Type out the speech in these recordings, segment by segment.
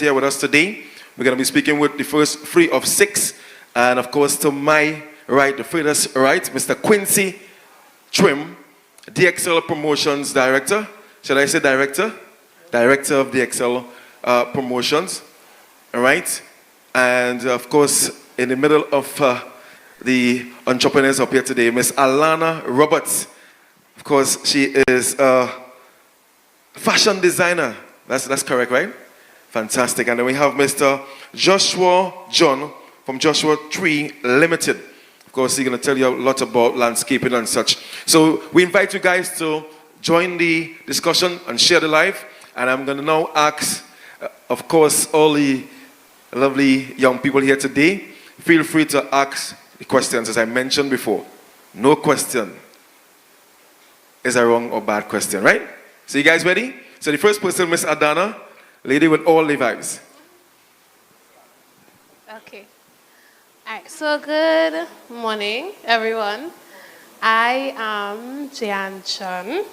here with us today. We're going to be speaking with the first three of six. And of course, to my right, the furthest right, Mr. Quincy Trim, DXL Promotions Director. Should I say Director? Director of DXL Promotions. All right. And of course, in the middle of the entrepreneurs up here today, Miss Alana Roberts. Of course, she is a fashion designer. That's correct, right? Fantastic. And then we have Mr. Joshua John from Joshua Tree Limited. Of course, he's going to tell you a lot about landscaping and such. So we invite you guys to join the discussion and share the live. And I'm going to now ask, of course, all the lovely young people here today, feel free to ask the questions. As I mentioned before, no question is a wrong or bad question, right? So you guys ready? So the first person, Miss Adana, lady with all the vibes. Okay. All right. So good morning, everyone. I am Jian Chun.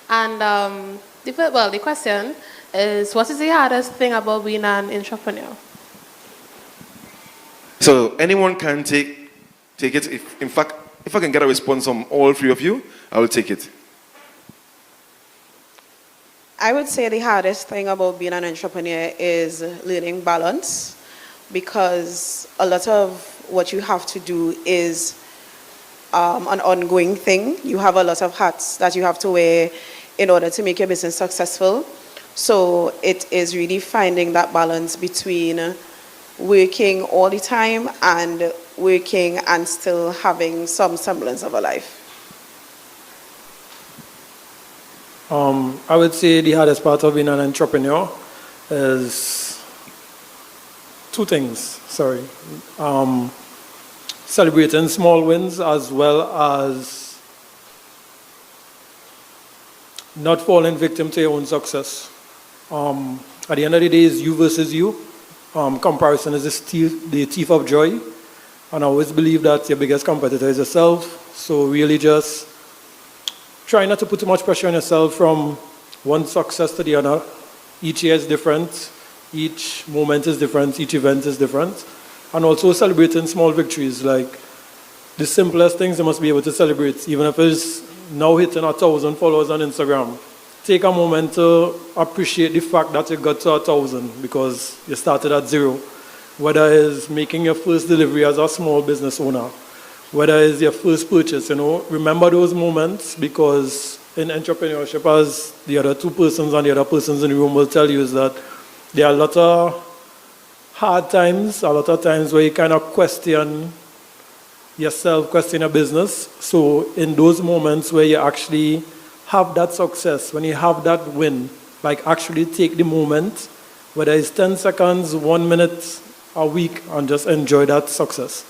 And the question is, what is the hardest thing about being an entrepreneur? So anyone can take it. In fact, if I can get a response from all three of you, I will take it. I would say the hardest thing about being an entrepreneur is learning balance, because a lot of what you have to do is an ongoing thing. You have a lot of hats that you have to wear in order to make your business successful. So it is really finding that balance between working all the time and working and still having some semblance of a life. I would say the hardest part of being an entrepreneur is two things, celebrating small wins as well as not falling victim to your own success. At the end of the day, it's you versus you. Comparison is the thief of joy. And I always believe that your biggest competitor is yourself. So really just try not to put too much pressure on yourself from one success to the other. Each year is different. Each moment is different. Each event is different. And also celebrating small victories. Like the simplest things you must be able to celebrate. Even if it's now hitting 1,000 followers on Instagram. Take a moment to appreciate the fact that you got to 1,000 because you started at zero. Whether it's making your first delivery as a small business owner, whether it's your first purchase, remember those moments, because in entrepreneurship, as the other two persons and the other persons in the room will tell you, is that there are a lot of hard times, a lot of times where you kind of question yourself, question your business. So in those moments where you actually have that success, when you have that win, like actually take the moment, whether it's 10 seconds, 1 minute, a week, and just enjoy that success.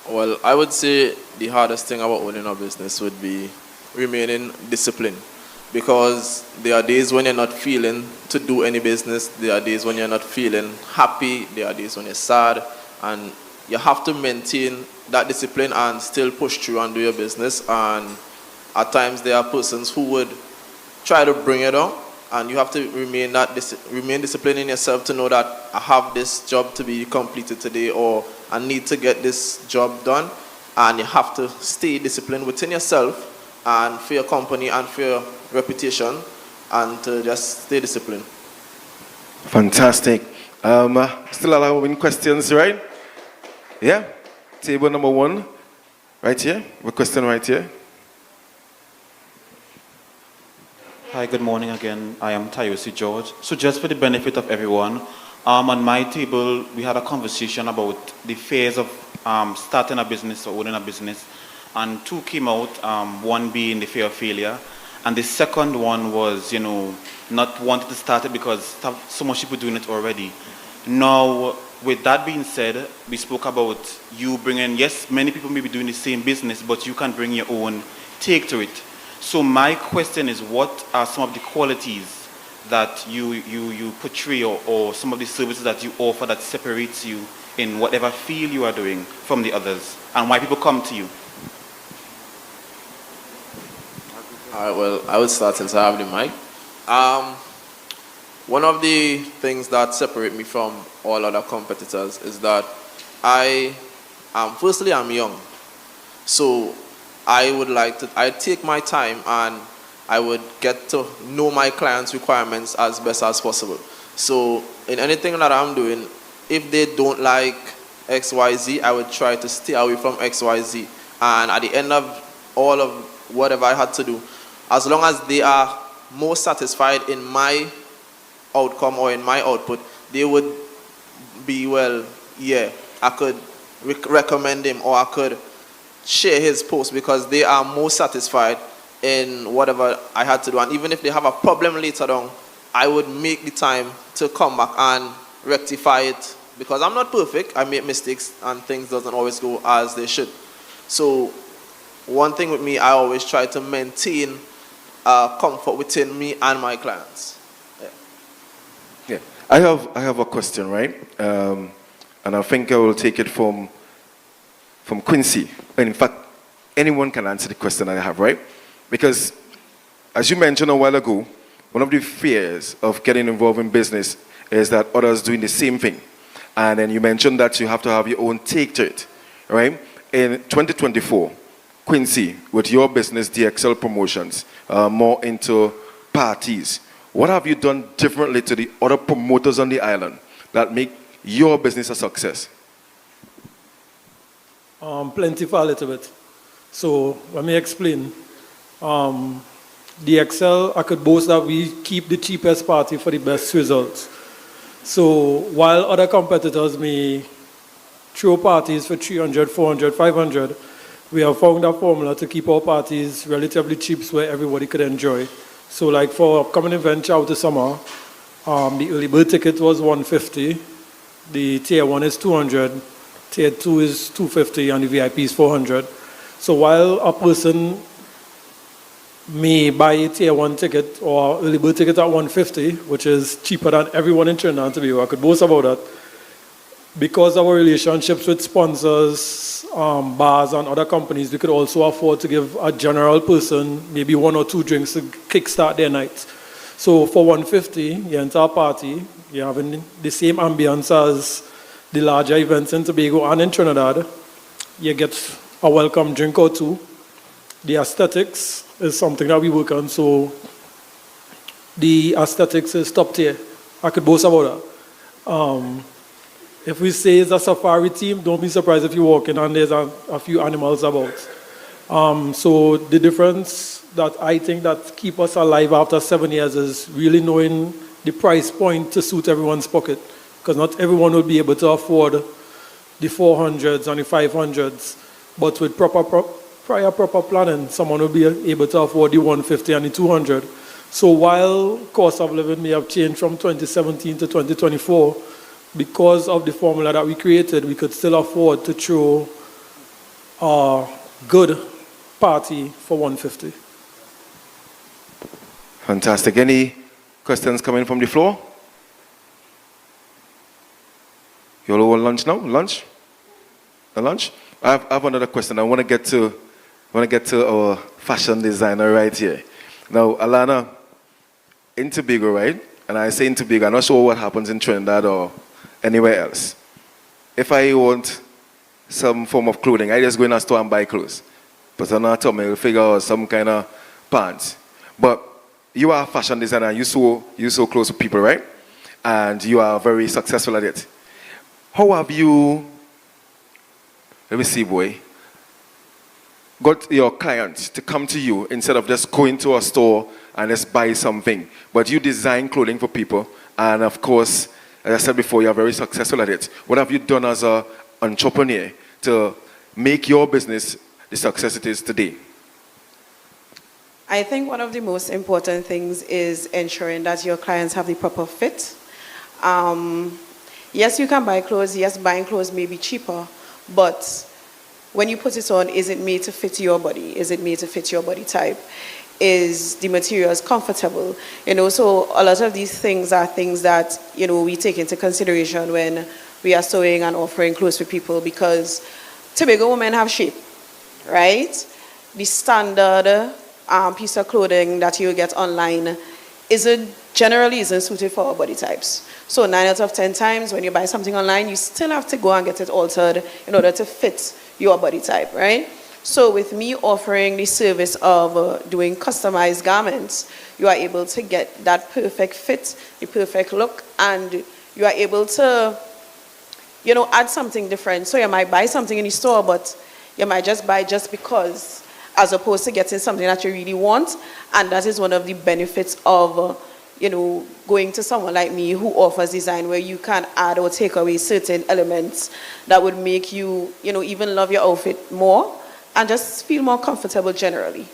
Well, I would say the hardest thing about owning a business would be remaining disciplined, because there are days when you're not feeling to do any business, there are days when you're not feeling happy, there are days when you're sad, and you have to maintain that discipline and still push through and do your business. And at times there are persons who would try to bring it down, and you have to remain disciplined in yourself to know that I have this job to be completed today, or I need to get this job done. And you have to stay disciplined within yourself and for your company and for your reputation, and to just stay disciplined. Fantastic. Still allowing questions, right? Yeah. Table number 1, right here. A question right here. Hi, good morning again. I am Tayosi George. So just for the benefit of everyone, on my table, we had a conversation about the phase of starting a business or owning a business. And 2 came out, one being the fear of failure. And the second one was, not wanting to start it because so much people doing it already. Now, with that being said, we spoke about you bringing, yes, many people may be doing the same business, but you can bring your own take to it. So my question is, what are some of the qualities that you portray, or some of the services that you offer that separates you in whatever field you are doing from the others, and why people come to you? All right, well, I would start since I have the mic. one of the things that separate me from all other competitors is that firstly, I'm young. So I take my time and I would get to know my clients' requirements as best as possible. So in anything that I'm doing, if they don't like XYZ, I would try to stay away from XYZ. And at the end of all of whatever I had to do, as long as they are more satisfied in my outcome or in my output, they would be, well, yeah, I could recommend him or I could share his post because they are more satisfied in whatever I had to do. And even if they have a problem later on, I would make the time to come back and rectify it because I'm not perfect. I make mistakes and things doesn't always go as they should. So one thing with me, I always try to maintain comfort within me and my clients. Yeah. I have a question, right? And I think I will take it from Quincy. And in fact, anyone can answer the question that I have, right? Because as you mentioned a while ago, one of the fears of getting involved in business is that others doing the same thing. And then you mentioned that you have to have your own take to it, right? In 2024, Quincy, with your business, DXL Promotions, more into parties, what have you done differently to the other promoters on the island that make your business a success? Plenty for a little bit. So let me explain. DXL, I could boast that we keep the cheapest party for the best results. So while other competitors may throw parties for 300, 400, 500, we have found a formula to keep our parties relatively cheap so everybody could enjoy. So like for upcoming event out to summer, the early bird ticket was 150, the tier 1 is 200, tier 2 is 250, and the VIP is 400. So while a person may buy a tier 1 ticket or early bird ticket at 150, which is cheaper than everyone in Trinidad and Tobago, I could boast about that. Because of our relationships with sponsors, bars and other companies, we could also afford to give a general person maybe 1 or 2 drinks to kickstart their night. So for 150, the entire party, you're having the same ambience as the larger events in Tobago and in Trinidad. You get a welcome drink or 2. The aesthetics is something that we work on, so the aesthetics is top tier. I could boast about that. If we say it's a safari team, don't be surprised if you walk in and there's a few animals about. So the difference that I think that keep us alive after 7 years is really knowing the price point to suit everyone's pocket. Because not everyone will be able to afford the 400s and the 500s. But with prior proper planning, someone will be able to afford the 150 and the 200. So while cost of living may have changed from 2017 to 2024, because of the formula that we created, we could still afford to throw a good party for 150. Fantastic. Any questions coming from the floor? You all want lunch now? Lunch? A lunch? I have another question. I want to get to our fashion designer right here. Now, Alana, in Tobago, right? And I say in Tobago, I'm not sure what happens in Trinidad or anywhere else. If I want some form of clothing, I just go in a store and buy clothes. Put on a tummy, figure out some kind of pants. But you are a fashion designer, you so close to people, right? And you are very successful at it. How have you, let me see, boy, got your clients to come to you instead of just going to a store and just buy something? But you design clothing for people, and of course, as I said before, you're very successful at it. What have you done as an entrepreneur to make your business the success it is today? I think one of the most important things is ensuring that your clients have the proper fit. Yes, you can buy clothes. Yes, buying clothes may be cheaper, but when you put it on, is it made to fit your body? Is it made to fit your body type? Is the materials comfortable? So a lot of these things are things that, we take into consideration when we are sewing and offering clothes for people, because Tobago women have shape, right? The standard piece of clothing that you get online isn't generally isn't suited for our body types. So 9 out of 10 times when you buy something online, you still have to go and get it altered in order to fit your body type, right? So with me offering the service of doing customized garments, you are able to get that perfect fit, the perfect look, and you are able to, add something different. So you might buy something in the store, but you might just buy just because, as opposed to getting something that you really want. And that is one of the benefits of, going to someone like me who offers design, where you can add or take away certain elements that would make you, even love your outfit more and just feel more comfortable generally.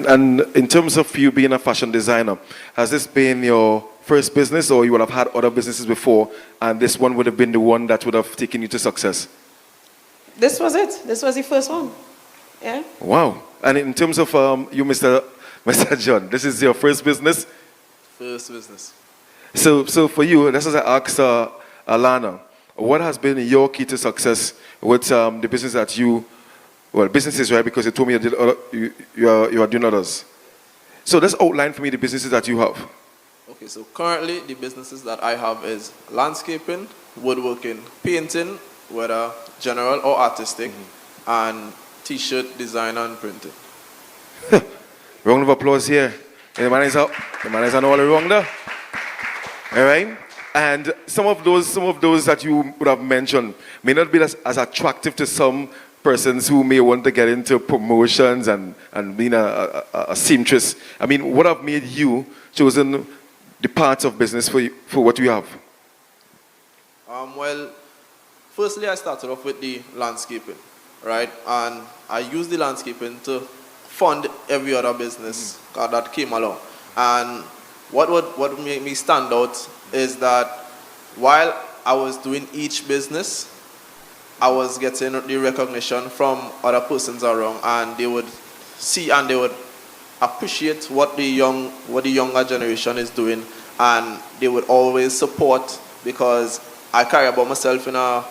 And in terms of you being a fashion designer, has this been your first business, or you would have had other businesses before, and this one would have been the one that would have taken you to success? This was it. This was the first one. Yeah. Wow. And in terms of you, Mr. John, this is your first business? First business. So for you, this is I asked Alana, what has been your key to success with the business that businesses, right? Because you told me you are doing others. So let's outline for me the businesses that you have. Okay, so currently the businesses that I have is landscaping, woodworking, painting, whether general or artistic, and t-shirt design and printing. Round of applause here. The man is up. The man is on all around there. All right? And some of those that you would have mentioned may not be as attractive to some persons who may want to get into promotions and being a seamstress. I mean, what have made you chosen the parts of business for what you have? Well, firstly, I started off with the landscaping, right? And I used the landscaping to fund every other business that came along. And what made me stand out is that while I was doing each business, I was getting the recognition from other persons around, and they would see and they would appreciate what the younger generation is doing, and they would always support, because I carry about myself in a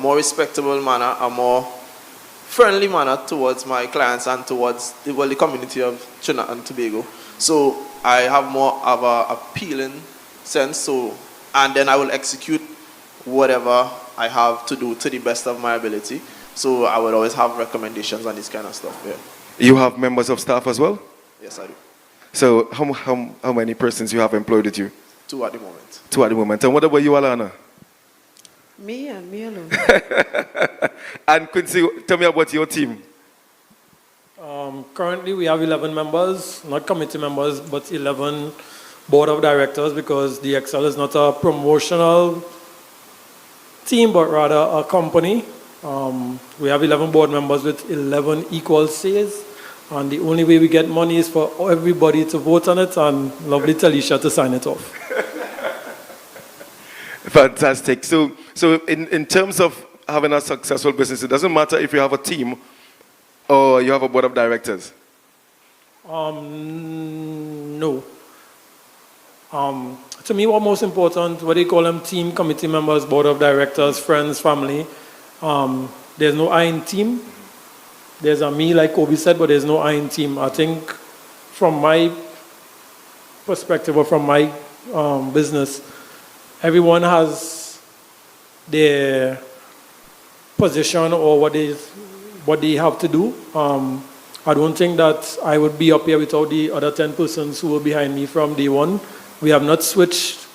more respectable manner, a more friendly manner towards my clients and towards the community of Trinidad and Tobago. So I have more of an appealing sense, and then I will execute whatever I have to do to the best of my ability. So I would always have recommendations and this kind of stuff. Yeah. You have members of staff as well? Yes, I do. So how many persons you have employed with you? 2 at the moment. 2 at the moment. And what about you, Alana? Me and me alone. And Quincy, tell me about your team. Currently, we have 11 members, not committee members, but 11 board of directors, because DXL is not a promotional team, but rather a company. We have 11 board members with 11 equal says, and the only way we get money is for everybody to vote on it, and lovely Talisha to sign it off. Fantastic. So in terms of having a successful business, it doesn't matter if you have a team or you have a board of directors? No. To me, what most important, what they call them, team, committee members, board of directors, friends, family. There's no I in team. There's a me, like Kobe said, but there's no I in team. I think from my perspective or from my business, everyone has their position or what they have to do. I don't think that I would be up here without the other 10 persons who were behind me from day one. We have not switched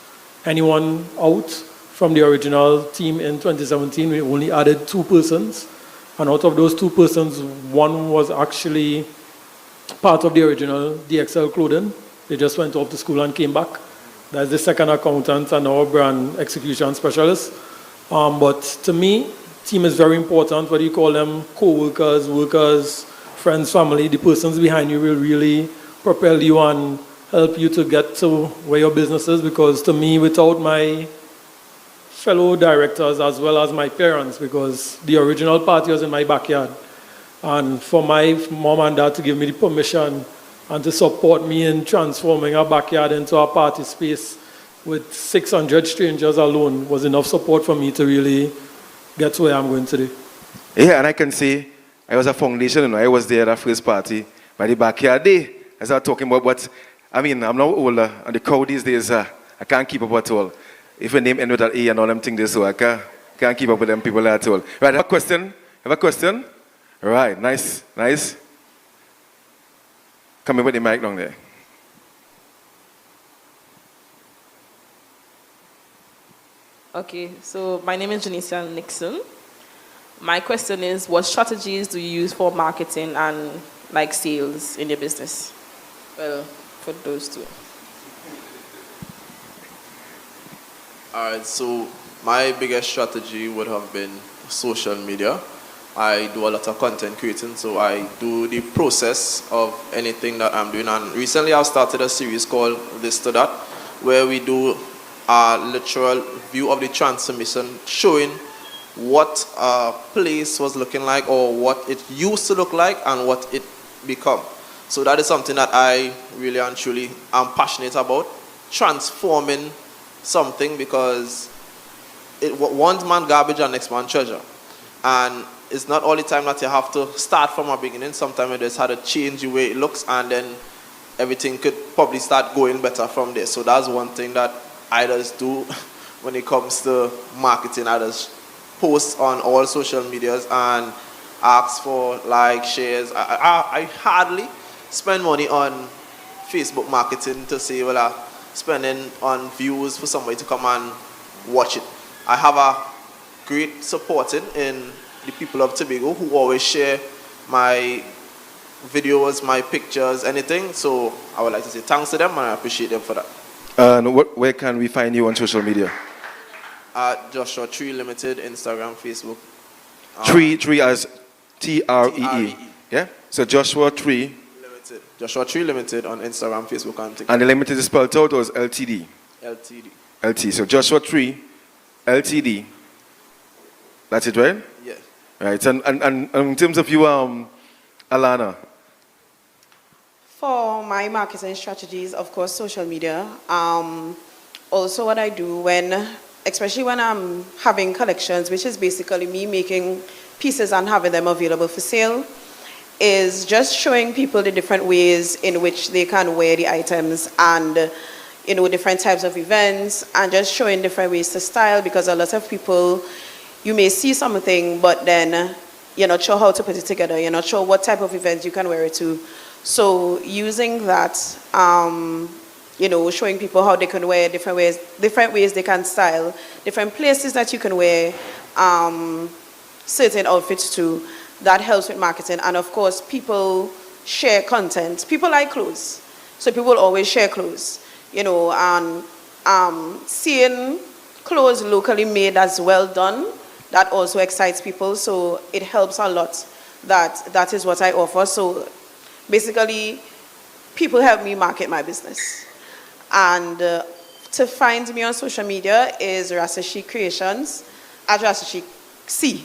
anyone out from the original team in 2017. We only added 2 persons. And out of those 2 persons, one was actually part of the original DXL clothing. They just went off to school and came back. That's the second accountant and our brand execution specialist. But to me, team is very important. What do you call them? Co-workers, workers, friends, family. The persons behind you will really propel you and help you to get to where your business is. Because to me, without my fellow directors as well as my parents, because the original party was in my backyard, and for my mom and dad to give me the permission and to support me in transforming our backyard into a party space with 600 strangers alone was enough support for me to really get to where I'm going today. Yeah, and I can say I was a foundation, I was there at that first party by the backyard day, as I was talking about, but I mean, I'm now older, and the crowd these days, I can't keep up at all. If a name end with an A and all them things, so I can't keep up with them people at all. Right, have a question? Have a question? Right, nice, nice. Come in with the mic down there. Okay, so my name is Janicia Nixon. My question is, what strategies do you use for marketing and like sales in your business? Well, for those two. All right, so my biggest strategy would have been social media. I do a lot of content creating, so I do the process of anything that I'm doing. And recently I've started a series called This to That, where we do a literal view of the transformation, showing what a place was looking like or what it used to look like and what it become. So that is something that I really and truly am passionate about, transforming something, because one man garbage and next man treasure. And it's not all the time that you have to start from a beginning. Sometimes you just have to change the way it looks, and then everything could probably start going better from there. So that's one thing that I just do when it comes to marketing. I just post on all social medias and ask for like shares. I hardly spend money on Facebook marketing to say, well, I'm spending on views for somebody to come and watch it. I have a great supporting in the people of Tobago who always share my videos, my pictures, anything. So I would like to say thanks to them, and I appreciate them for that. And where can we find you on social media? Joshua Tree Limited, Instagram, Facebook. Tree as Tree. Tree. Yeah? So Joshua Tree. Limited. Joshua Tree Limited on Instagram, Facebook, and TikTok. And the limited is spelled out or is LTD? LTD. LT. So Joshua Tree, LTD. That's it, right? Yeah. Right. And in terms of you, Alana. For my marketing strategies, of course, social media. Also what I do especially when I'm having collections, which is basically me making pieces and having them available for sale, is just showing people the different ways in which they can wear the items and, different types of events, and just showing different ways to style, because a lot of people, you may see something, but then you're not sure how to put it together. You're not sure what type of events you can wear it to. So using that, showing people how they can wear different ways they can style, different places that you can wear certain outfits to, that helps with marketing. And of course, people share content. People like clothes, so people always share clothes, and seeing clothes locally made as well done, that also excites people, so it helps a lot. That is what I offer. So basically, people help me market my business. And to find me on social media is Rasashi Creations, at Rasashi C,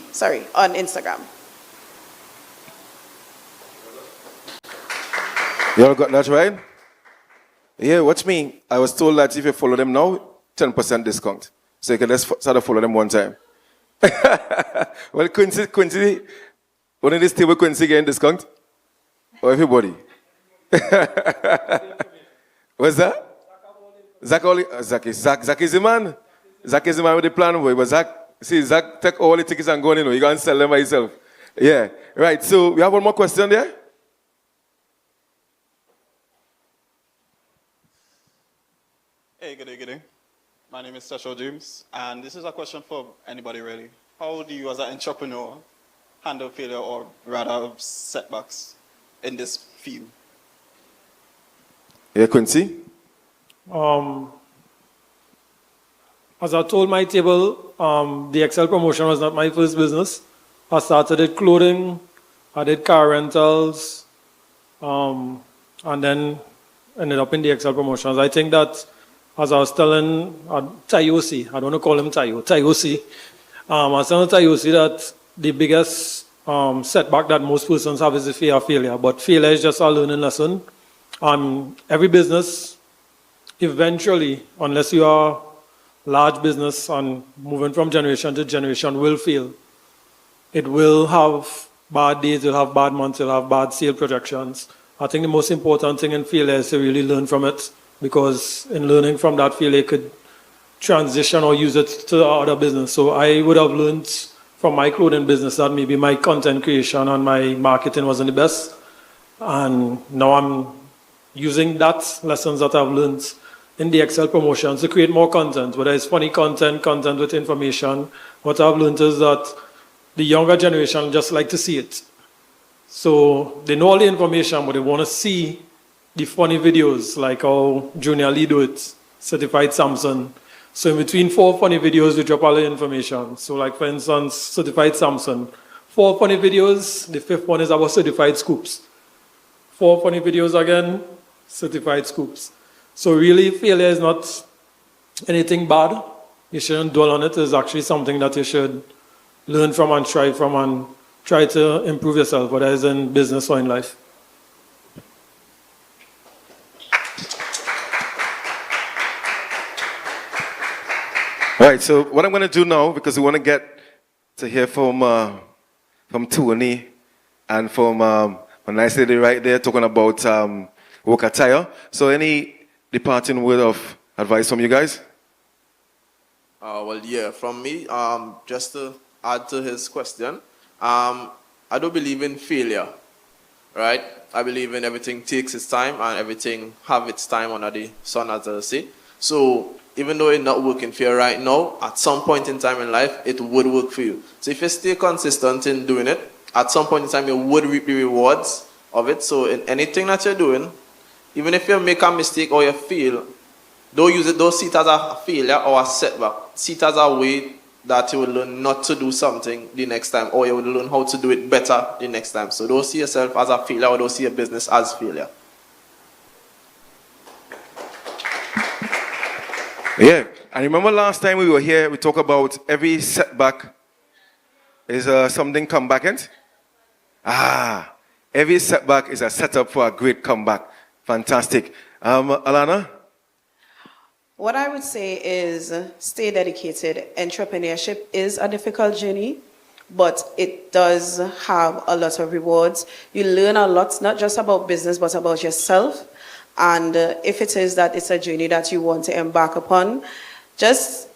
on Instagram. You all got that right? Yeah, watch me. I was told that if you follow them now, 10% discount. So you can just start to follow them one time. Well, Quincy, only this table Quincy getting discount? Or everybody? What's that? Zach is the man. Zach is the man with the plan, boy. But Zach take all the tickets and go in, he can sell them by himself. Yeah, right. So we have one more question there. Hey, good day. My name is Sasha James, and this is a question for anybody really. How do you as an entrepreneur handle failure, or rather setbacks, in this field? Yeah, Quincy? As I told my table, the Excel promotion was not my first business. I started at clothing, I did car rentals, and then ended up in the Excel promotions. I think that, as I was telling Tayosi, I don't want to call him Tayosi, I was telling Tayosi that the biggest setback that most persons have is the fear of failure. But failure is just a learning lesson. Every business, eventually, unless you are a large business and moving from generation to generation, will fail. It will have bad days, it will have bad months, it will have bad sale projections. I think the most important thing in failure is to really learn from it, because in learning from that failure, you could transition or use it to other business. So I would have learned from my clothing business that maybe my content creation and my marketing wasn't the best. And now I'm using that lessons that I've learned in the Excel promotions to create more content, whether it's funny content, content with information. What I've learned is that the younger generation just like to see it. So they know all the information, but they want to see the funny videos, like how Junior Lee do it, Certified Samson. So in between 4 funny videos, we drop all the information. So like for instance, Certified Samson, 4 funny videos, the 5th one is about certified scoops. 4 funny videos again, certified scoops. So really, failure is not anything bad. You shouldn't dwell on it. It's actually something that you should learn from and strive from and try to improve yourself, whether it's in business or in life. All right, so what I'm going to do now, because we want to get to hear from Tony and from a nice lady right there talking about work attire. So any departing word of advice from you guys? Well, yeah, from me, just to add to his question, I don't believe in failure, right? I believe in everything takes its time and everything have its time under the sun, as I say. So even though it's not working for you right now, at some point in time in life, it would work for you. So if you stay consistent in doing it, at some point in time, you would reap the rewards of it. So in anything that you're doing, even if you make a mistake or you fail, don't see it as a failure or a setback. See it as a way that you will learn not to do something the next time, or you will learn how to do it better the next time. So don't see yourself as a failure, or don't see your business as failure. Yeah, I remember last time we were here, we talked about every setback is something comebackant. Every setback is a setup for a great comeback. Fantastic. Alana? What I would say is stay dedicated. Entrepreneurship is a difficult journey, but it does have a lot of rewards. You learn a lot, not just about business, but about yourself. And if it is that it's a journey that you want to embark upon, just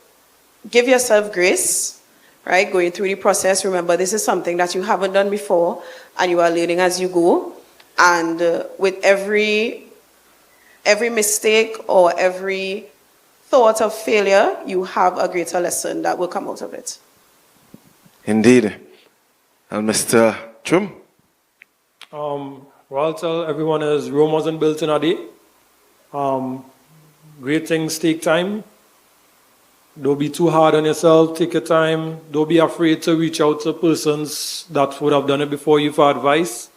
give yourself grace, right? Going through the process. Remember, this is something that you haven't done before, and you are learning as you go. And with every mistake or every thought of failure, you have a greater lesson that will come out of it. Indeed. And Mr. Trim? What I'll tell everyone is Rome wasn't built in a day. Great things take time. Don't be too hard on yourself. Take your time. Don't be afraid to reach out to persons that would have done it before you for advice.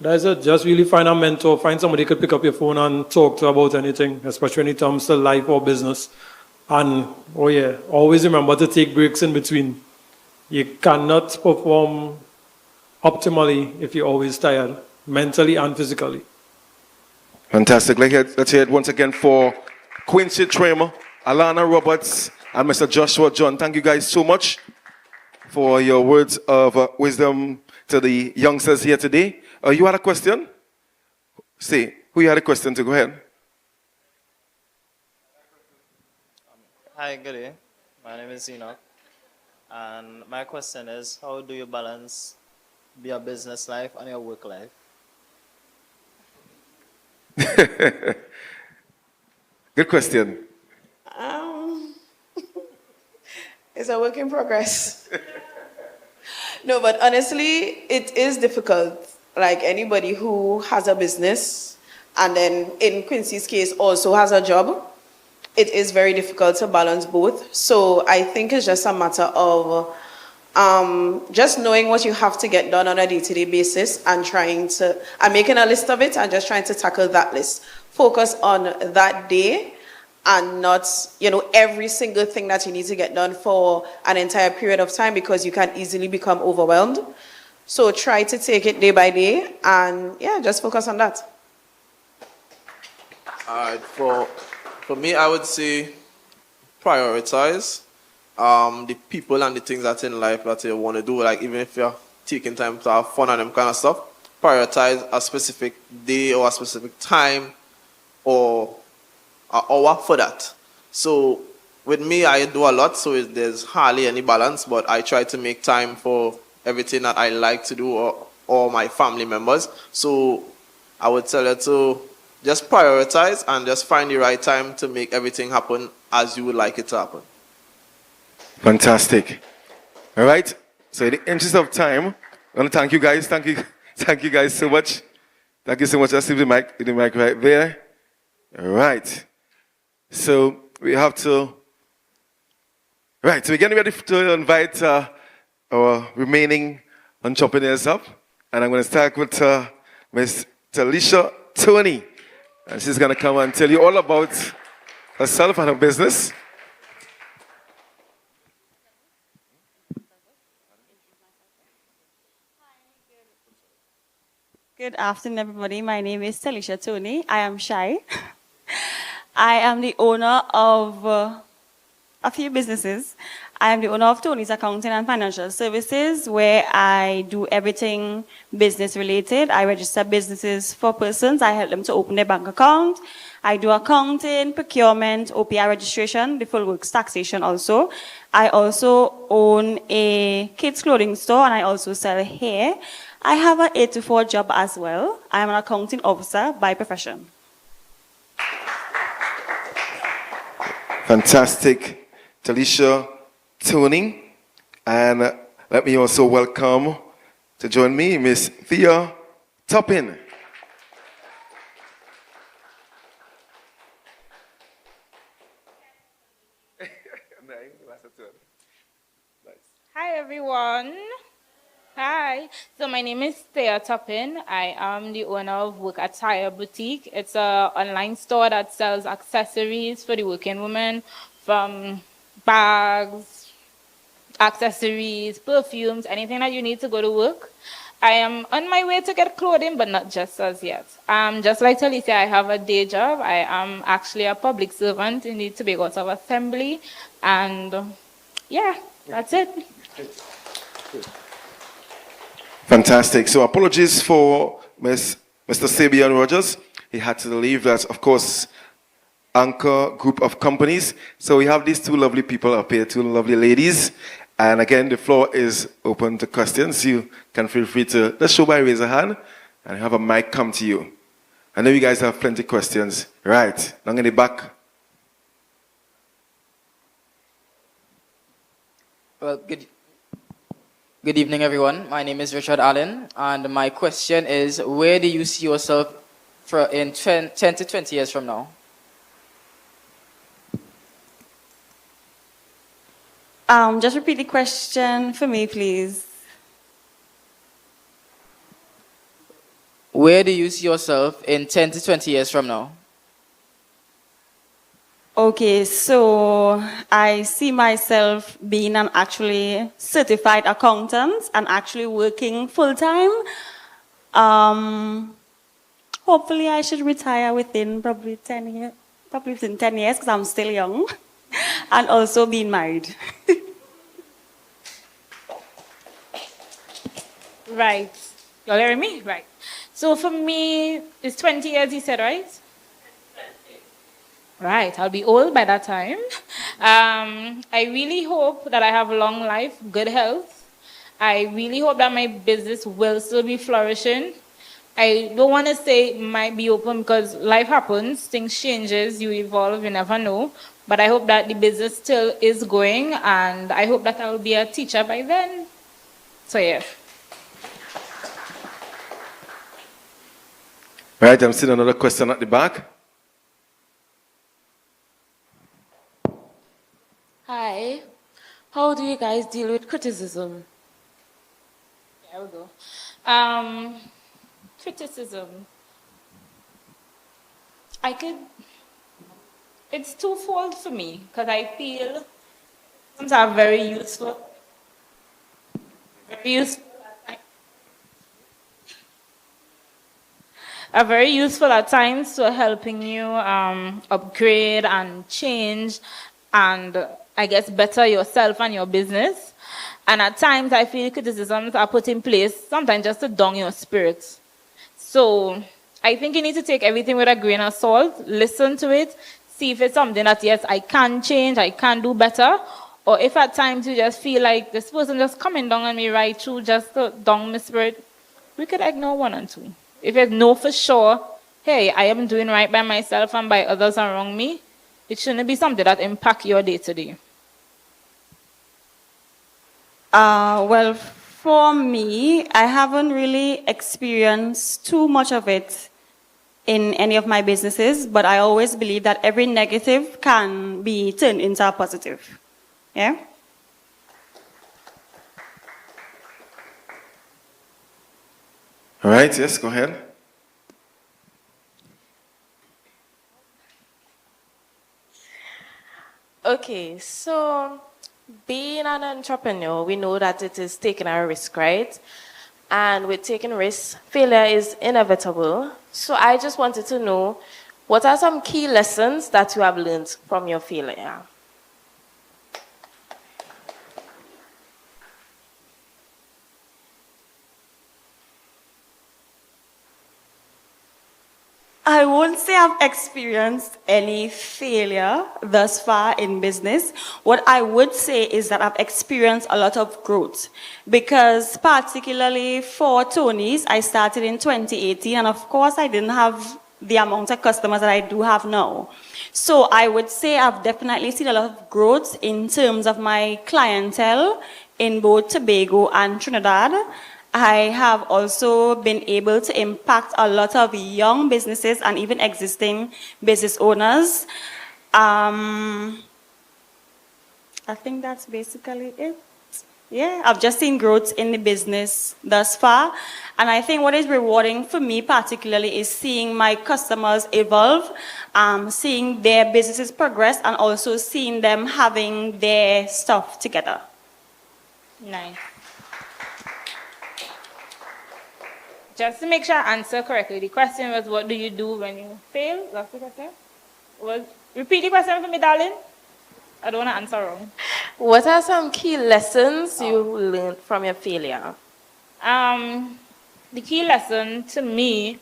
That's it. Just really find a mentor. Find somebody who could pick up your phone and talk to about anything, especially when it comes to life or business. And, always remember to take breaks in between. You cannot perform optimally if you're always tired, mentally and physically. Fantastic. Let's hear it once again for Quincy Trim, Alana Roberts, and Mr. Joshua John. Thank you guys so much for your words of wisdom to the youngsters here today. You had a question? Say, who you had a question to? Go ahead. Hi, good day. My name is Enoch. And my question is, how do you balance your business life and your work life? Good question. It's a work in progress. No, but honestly, it is difficult. Like anybody who has a business and then in Quincy's case also has a job, it is very difficult to balance both. So I think it's just a matter of just knowing what you have to get done on a day-to-day basis and making a list of it and just trying to tackle that list. Focus on that day and not, every single thing that you need to get done for an entire period of time, because you can easily become overwhelmed. So try to take it day by day and just focus on that. For me, I would say prioritize the people and the things that's in life that you want to do. Like even if you're taking time to have fun and them kind of stuff, prioritize a specific day or a specific time or an hour for that. So with me, I do a lot, so there's hardly any balance, but I try to make time for everything that I like to do or my family members. So I would tell you to just prioritize and just find the right time to make everything happen as you would like it to happen. Fantastic. All right. So in the interest of time, I want to thank you guys. Thank you guys so much. Thank you so much. I see the mic right there. All right. So we have to. Right. So we're getting ready to invite our remaining entrepreneurs up, and I'm going to start with Miss Talisha Tony, and she's going to come and tell you all about herself and her business. Good afternoon, everybody. My name is Talisha Tony. I am shy. I am the owner of a few businesses. I am the owner of Tony's Accounting and Financial Services, where I do everything business related. I register businesses for persons. I help them to open their bank account. I do accounting, procurement, OPI registration, the full works taxation also. I also own a kids clothing store, and I also sell hair. I have an 8 to 4 job as well. I am an accounting officer by profession. Fantastic, Talisha Tony. And let me also welcome to join me, Miss Thea Toppin. Hi, everyone. Hi. So my name is Thea Toppin. I am the owner of Work Attire Boutique. It's an online store that sells accessories for the working woman, from bags, accessories, perfumes, anything that you need to go to work. I am on my way to get clothing, but not just as yet. Just like Talisa, I have a day job. I am actually a public servant in the Tobago House of Assembly. And yeah, that's it. Fantastic. So apologies for Mr. Sabian Rogers. He had to leave. That's, of course, Anchor Group of Companies. So we have these two lovely people up here, two lovely ladies. And again, the floor is open to questions. You can feel free to just show by raise a hand and have a mic come to you. I know you guys have plenty of questions. Right. Now in the back. Well, good evening, everyone. My name is Richard Allen, and my question is, where do you see yourself in 10 to 20 years from now? Just repeat the question for me, please. Where do you see yourself in 10 to 20 years from now? Okay, so I see myself being an actually certified accountant and actually working full-time. Hopefully I should retire within probably 10 years, because I'm still young, and also being married. Right. You're hearing me? Right. So for me, it's 20 years, you said, right? Right, I'll be old by that time. I really hope that I have long life, good health. I really hope that my business will still be flourishing. I don't want to say it might be open because life happens, things changes, you evolve, you never know. But I hope that the business still is going, and I hope that I will be a teacher by then. So yeah. Right, I'm seeing another question at the back. Hi. How do you guys deal with criticism? There we go. Criticism. It's twofold for me, because I feel criticisms are very useful. Are very useful at times to helping you upgrade and change and I guess better yourself and your business. And at times I feel criticisms are put in place sometimes just to down your spirits. So I think you need to take everything with a grain of salt, listen to it, see if it's something that, yes, I can change, I can do better, or if at times you just feel like this person just coming down on me right through just to down my spirit, we could ignore one and two. If you know for sure, hey, I am doing right by myself and by others around me, it shouldn't be something that impact your day-to-day. Well, for me, I haven't really experienced too much of it in any of my businesses, but I always believe that every negative can be turned into a positive. Yeah? All right, yes, go ahead. Okay, so being an entrepreneur, we know that it is taking a risk, right? And with taking risks, failure is inevitable. So I just wanted to know, what are some key lessons that you have learned from your failure? I won't say I've experienced any failure thus far in business. What I would say is that I've experienced a lot of growth because particularly for Tony's, I started in 2018 and of course I didn't have the amount of customers that I do have now. So I would say I've definitely seen a lot of growth in terms of my clientele in both Tobago and Trinidad. I have also been able to impact a lot of young businesses and even existing business owners. I think that's basically it. Yeah, I've just seen growth in the business thus far. And I think what is rewarding for me particularly is seeing my customers evolve, seeing their businesses progress, and also seeing them having their stuff together. Nice. Just to make sure I answer correctly, the question was, what do you do when you fail? That's the question? Repeat the question for me, darling. I don't want to answer wrong. What are some key lessons you learned from your failure? The key lesson to me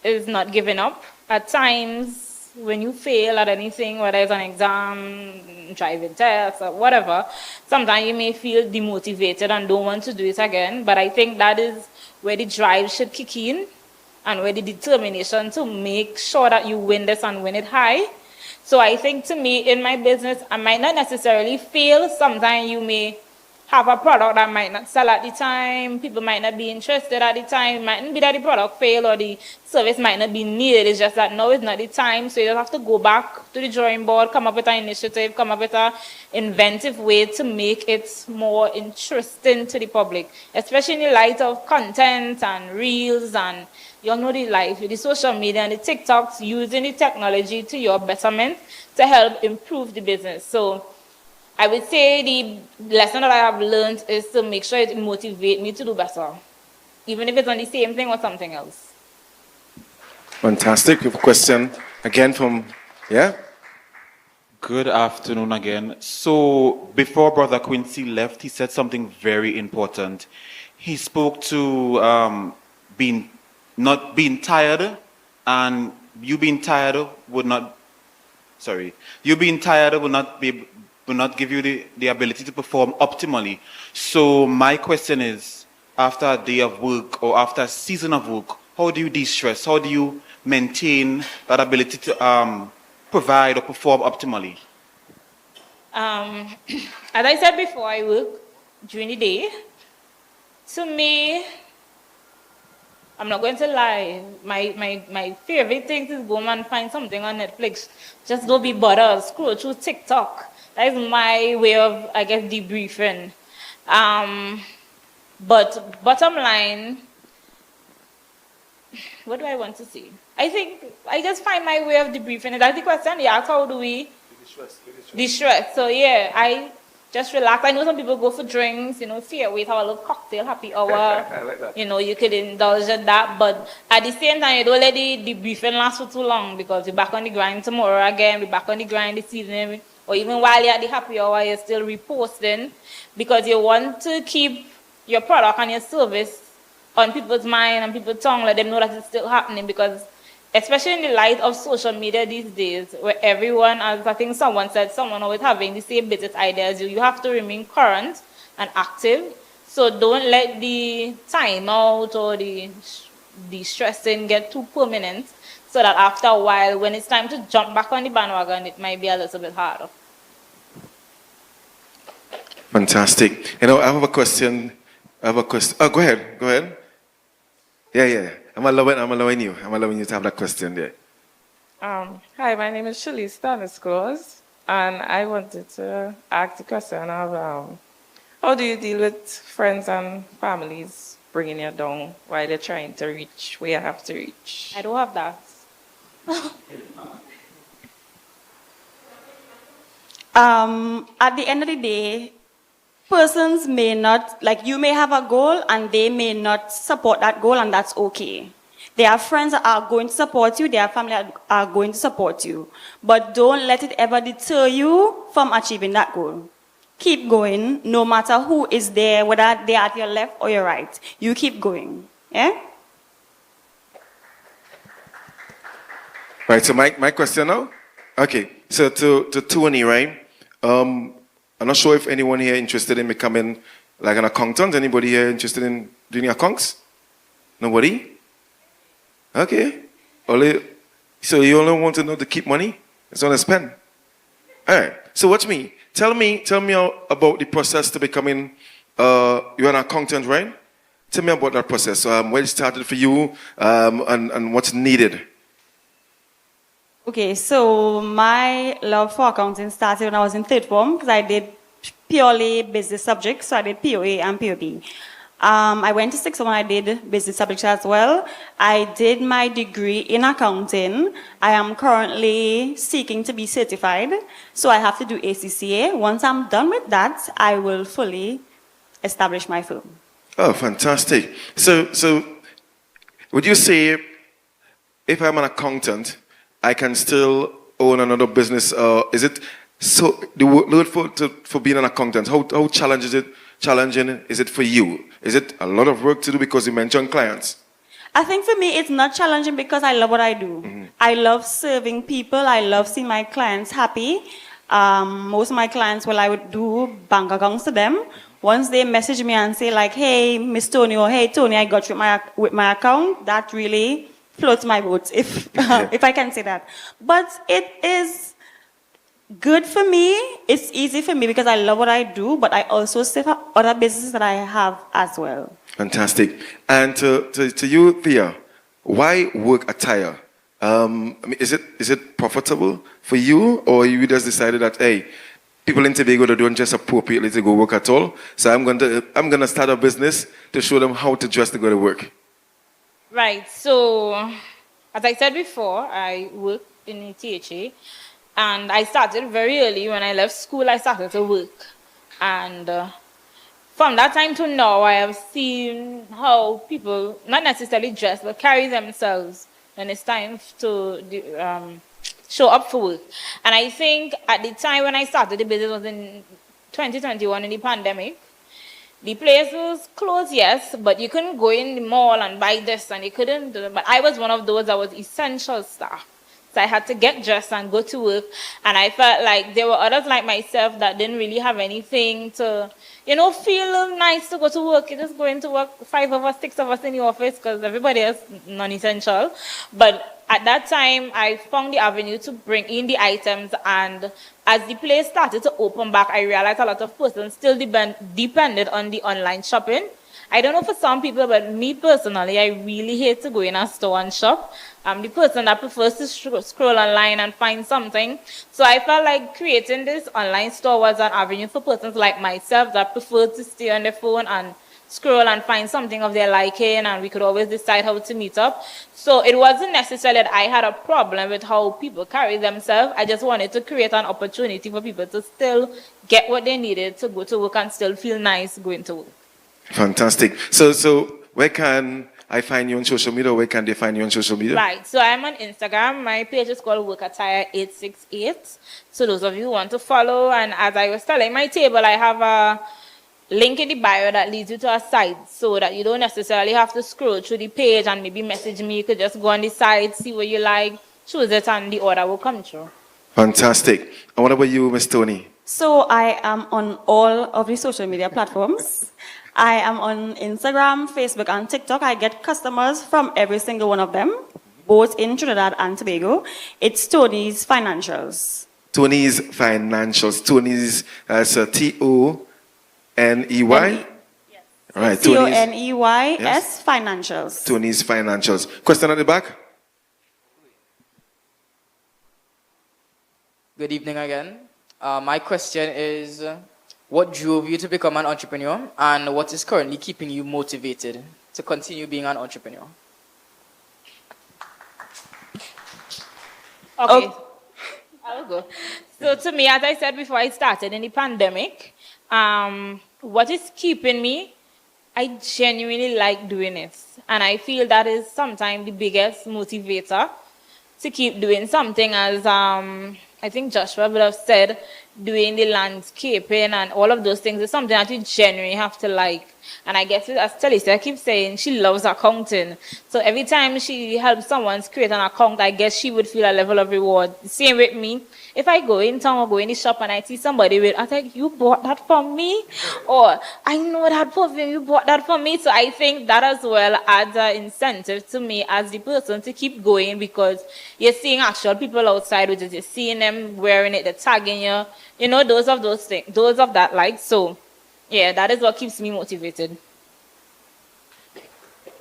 is not giving up. At times, when you fail at anything, whether it's an exam, driving test, or whatever, sometimes you may feel demotivated and don't want to do it again. But I think that is where the drive should kick in and where the determination to make sure that you win this and win it high. So I think to me, in my business, I might not necessarily fail. Sometimes you may have a product that might not sell at the time, people might not be interested at the time, it mightn't be that the product failed or the service might not be needed, it's just that now is not the time, so you just have to go back to the drawing board, come up with an initiative, come up with an inventive way to make it more interesting to the public, especially in the light of content and reels and you all know the life, the social media and the TikToks, using the technology to your betterment to help improve the business. So I would say the lesson that I have learned is to make sure it motivates me to do better, even if it's on the same thing or something else. Fantastic. We have a question again from, yeah? Good afternoon again. So before Brother Quincy left, he said something very important. He spoke to not being tired, and you being tired would not, you being tired will not give you the ability to perform optimally. So my question is, after a day of work or after a season of work, how do you de-stress? How do you maintain that ability to provide or perform optimally? As I said before, I work during the day. To me, I'm not going to lie, my favorite thing is go and find something on Netflix. Just don't be bothered, scroll through TikTok. That is my way of, I guess, debriefing. But bottom line, what do I want to say? I think I just find my way of debriefing. That's the question. Yeah, how do we de-stress? So yeah, I just relax. I know some people go for drinks, fear weight, have a little cocktail, happy hour. I like that. You could indulge in that. But at the same time, you don't let the debriefing last for too long because you're back on the grind tomorrow again, we're back on the grind this evening. Or even while you're at the happy hour, you're still reposting because you want to keep your product and your service on people's mind and people's tongue, let them know that it's still happening, because especially in the light of social media these days, where everyone, as I think someone said, someone always having the same business idea as you have to remain current and active. So don't let the timeout or the stressing get too permanent, so that after a while, when it's time to jump back on the bandwagon, it might be a little bit harder. Fantastic. You know, I have a question. Oh, go ahead. Go ahead. Yeah. I'm allowing you to have that question there. Hi, my name is Shirley Stanisclaus, and I wanted to ask the question of how do you deal with friends and families bringing you down while you're trying to reach where you have to reach? I don't have that. At the end of the day, persons may not, like you may have a goal and they may not support that goal, and that's okay. There are friends that are going to support you, there are family that are going to support you. But don't let it ever deter you from achieving that goal. Keep going, no matter who is there, whether they're at your left or your right. You keep going. Yeah? Right, so my question now? Okay, so to Tony, right? I'm not sure if anyone here interested in becoming like an accountant. Anybody here interested in doing accounts? Nobody? Okay. So you only want to know to keep money? It's not to spend. All right. So watch me. Tell me about the process to becoming, you're an accountant, right? Tell me about that process. Where it started for you and what's needed. Okay, so my love for accounting started when I was in third form, because I did purely business subjects, so I did POA and POB. I went to sixth form, I did business subjects as well. I did my degree in accounting. I am currently seeking to be certified, so I have to do ACCA. Once I'm done with that, I will fully establish my firm. Oh, fantastic. So would you say if I'm an accountant, I can still own another business? Is it so? The word for being an accountant, how challenging is it for you? Is it a lot of work to do because you mentioned clients? I think for me it's not challenging because I love what I do. Mm-hmm. I love serving people. I love seeing my clients happy. Most of my clients, I would do bank accounts to them. Once they message me and say like, "Hey, Miss Tony," or "Hey, Tony, I got you with my account," that really floats my boat, if I can say that. But it is good for me. It's easy for me because I love what I do, but I also still have other businesses that I have as well. Fantastic. And to you, Thea, why work attire? I mean, is it profitable for you, or you just decided that, hey, people in Tobago don't just appropriately to go work at all, so I'm going to start a business to show them how to dress to go to work? Right, so as I said before, I work in THA, and I started very early. When I left school, I started to work. And from that time to now, I have seen how people, not necessarily dress, but carry themselves when it's time to show up for work. And I think at the time when I started the business was in 2021 in the pandemic. The place was closed, yes, but you couldn't go in the mall and buy this, and you couldn't do it. But I was one of those that was essential staff. So I had to get dressed and go to work. And I felt like there were others like myself that didn't really have anything to, feel nice to go to work. You're just going to work, 5 of us, 6 of us in the office, because everybody else non-essential. But at that time, I found the avenue to bring in the items, and as the place started to open back, I realized a lot of persons still depended on the online shopping. I don't know for some people, but me personally, I really hate to go in a store and shop. I'm the person that prefers to scroll online and find something. So I felt like creating this online store was an avenue for persons like myself that prefer to stay on their phone and scroll and find something of their liking, and we could always decide how to meet up. So it wasn't necessarily that I had a problem with how people carry themselves. I just wanted to create an opportunity for people to still get what they needed to go to work and still feel nice going to work. Fantastic. So where can I find you on social media? Where can they find you on social media? Right. So I'm on Instagram. My page is called WorkAttire868. So those of you who want to follow, and as I was telling my table, I have link in the bio that leads you to a site so that you don't necessarily have to scroll through the page and maybe message me. You could just go on the site, see what you like, choose it, and the order will come through. Fantastic. And what about you, Miss Tony? So I am on all of the social media platforms. I am on Instagram, Facebook, and TikTok. I get customers from every single one of them, both in Trinidad and Tobago. It's Tony's Financials. Tony's Financials. Tony's, T-O-N-E-Y? All right, Tony's Financials. Tony's Financials. Question at the back? Good evening again. My question is, what drove you to become an entrepreneur, and what is currently keeping you motivated to continue being an entrepreneur? Okay, I'll go. So to me, as I said before I started in the pandemic, what is keeping me, I genuinely like doing it. And I feel that is sometimes the biggest motivator to keep doing something, as I think Joshua would have said, doing the landscaping and all of those things is something that you genuinely have to like. And I guess, as Talisa keeps saying, she loves accounting. So every time she helps someone create an account, I guess she would feel a level of reward. Same with me. If I go in town or go in the shop and I see somebody with, I think, you bought that for me? Or, I know that perfume, you bought that for me. So I think that as well adds an incentive to me as the person to keep going, because you're seeing actual people outside, which is you're seeing them wearing it, they're tagging you. You know, those of that like. So, yeah, that is what keeps me motivated.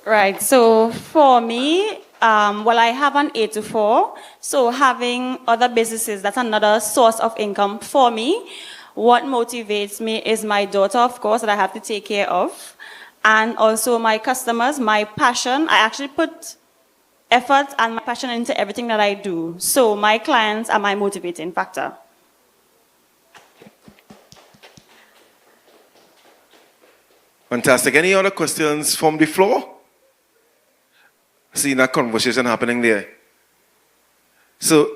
Right, so for me, I have an 8 to 4, so having other businesses, that's another source of income for me. What motivates me is my daughter, of course, that I have to take care of, and also my customers, my passion. I actually put effort and my passion into everything that I do. So my clients are my motivating factor. Fantastic. Any other questions from the floor? Seeing that conversation happening there. So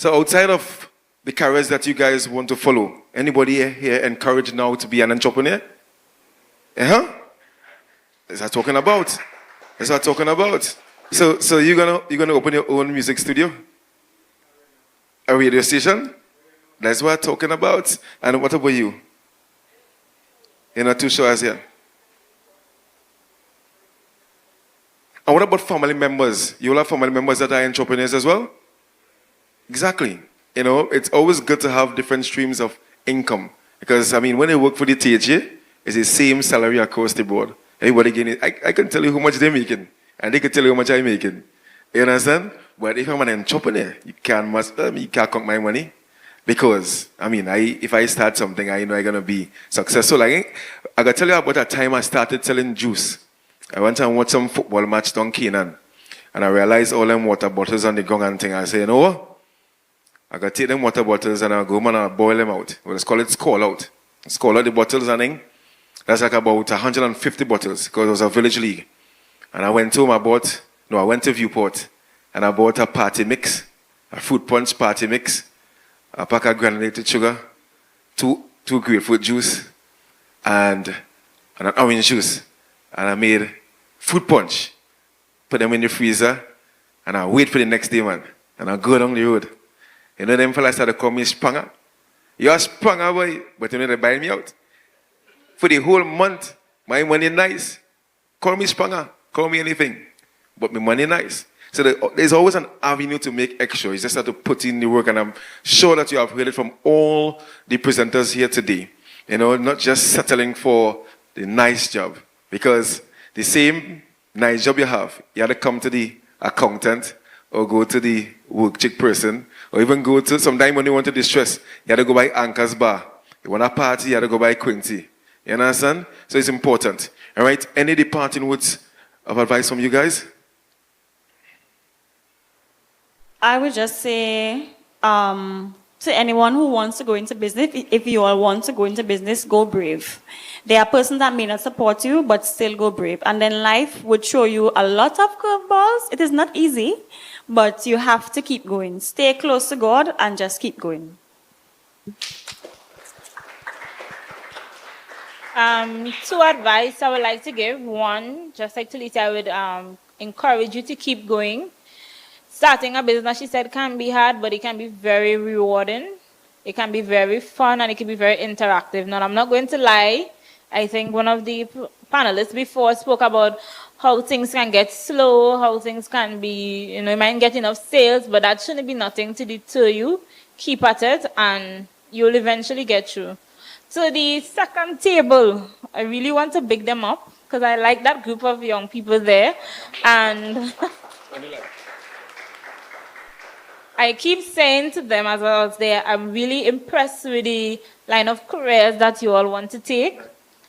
outside of the careers that you guys want to follow, anybody here encouraged now to be an entrepreneur? That's what I'm talking about. That's what I'm talking about. So you're gonna open your own music studio? A radio station? That's what I'm talking about. And what about you? You're not too sure as yet? And what about family members? You will have family members that are entrepreneurs as well? Exactly. You know, it's always good to have different streams of income. Because, I mean, when you work for the THA, it's the same salary across the board. Everybody getting it. I can tell you how much they're making. And they can tell you how much I'm making. You understand? But if I'm an entrepreneur, you can't count my money. Because, I mean, if I start something, I know I'm going to be successful. I got to tell you about a time I started selling juice. I went and watched some football match down Canaan. And I realized all them water bottles on the gong and thing. I say, you know what? I got to take them water bottles and I go home and I boil them out. Well, let's call it scald out. Scald out the bottles and thing. That's like about 150 bottles because it was a village league. And I went home, I went to Viewport and I bought a party mix, a fruit punch party mix, a pack of granulated sugar, two grapefruit juice, and an orange juice. And I made fruit punch, put them in the freezer, and I wait for the next day, man. And I go down the road. You know, them fellas started to call me Spranger. You're a Spranger, boy. But you know, they buy me out. For the whole month, my money nice. Call me Spranger. Call me anything. But my money nice. So there's always an avenue to make extra. You just have to put in the work. And I'm sure that you have heard it from all the presenters here today. You know, not just settling for the nice job. Because the same nice job you have to come to the accountant or go to the work chick person or even go to, sometime when you want to distress, you have to go by Anchor's Bar. You want a party, you have to go by Quincy. You understand? So it's important. All right? Any departing words of advice from you guys? I would just say to anyone who wants to go into business, if you all want to go into business, go brave. There are persons that may not support you, but still go brave. And then life would show you a lot of curveballs. It is not easy, but you have to keep going. Stay close to God and just keep going. Two advice I would like to give. One, just like Talita, I would encourage you to keep going. Starting a business, she said, can be hard, but it can be very rewarding. It can be very fun, and it can be very interactive. Now, I'm not going to lie. I think one of the panelists before spoke about how things can get slow, how things can be, you might get enough sales, but that shouldn't be nothing to deter you. Keep at it, and you'll eventually get through. So the second table, I really want to big them up because I like that group of young people there. And I keep saying to them as I was there, I'm really impressed with the line of careers that you all want to take.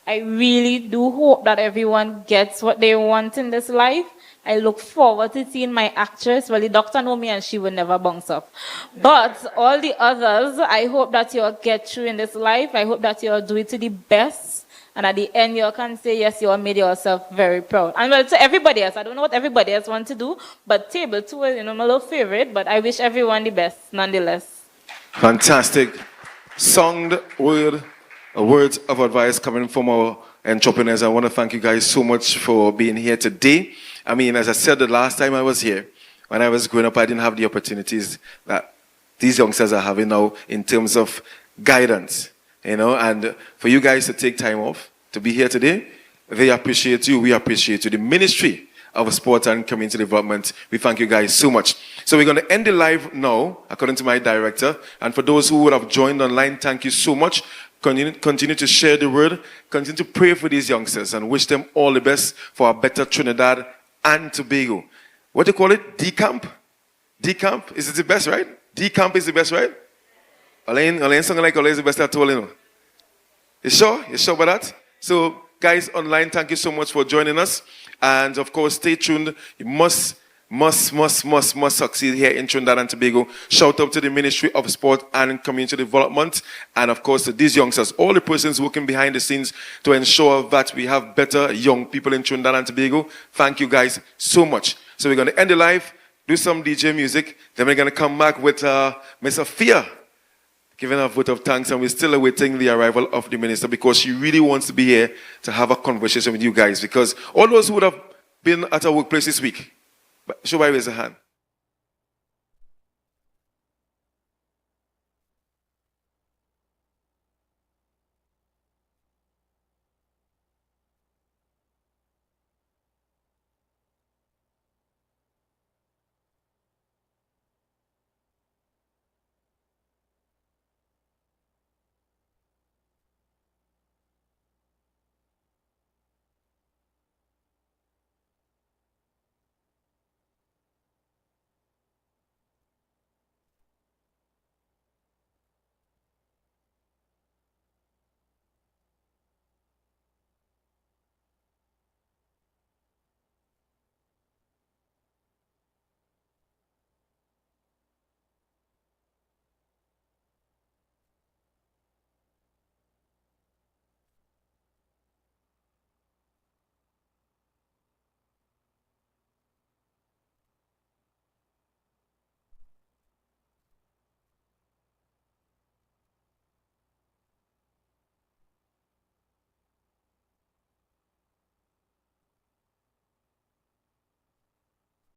I really do hope that everyone gets what they want in this life. I look forward to seeing my actress. Well, the doctor know me and she will never bounce up. But all the others, I hope that you all get through in this life. I hope that you all do it to the best. And at the end, you all can say, yes, you all made yourself very proud. And well, to everybody else, I don't know what everybody else wants to do, but table two is, my little favorite, but I wish everyone the best, nonetheless. Fantastic. Sound words of advice coming from our entrepreneurs. I want to thank you guys so much for being here today. I mean, as I said the last time I was here, when I was growing up, I didn't have the opportunities that these youngsters are having now in terms of guidance, and for you guys to take time off to be here today, they appreciate you, we appreciate you. The Ministry of Sport and Community Development, we thank you guys so much. So we're going to end the live now, according to my director, and for those who would have joined online, thank you so much. Continue to share the word, continue to pray for these youngsters and wish them all the best for a better Trinidad and Tobago. What do you call it? Decamp? Decamp? Is it the best, right? Decamp is the best, right? Alain something like Alain is the best at all, You sure? You sure about that? So, guys online, thank you so much for joining us. And of course, stay tuned. You must succeed here in Trinidad and Tobago. Shout out to the Ministry of Sport and Community Development. And of course, to these youngsters, all the persons working behind the scenes to ensure that we have better young people in Trinidad and Tobago. Thank you guys so much. So we're going to end the live, do some DJ music. Then we're going to come back with Miss Afia giving a vote of thanks. And we're still awaiting the arrival of the minister because she really wants to be here to have a conversation with you guys. Because all those who would have been at our workplace this week, should I raise a hand?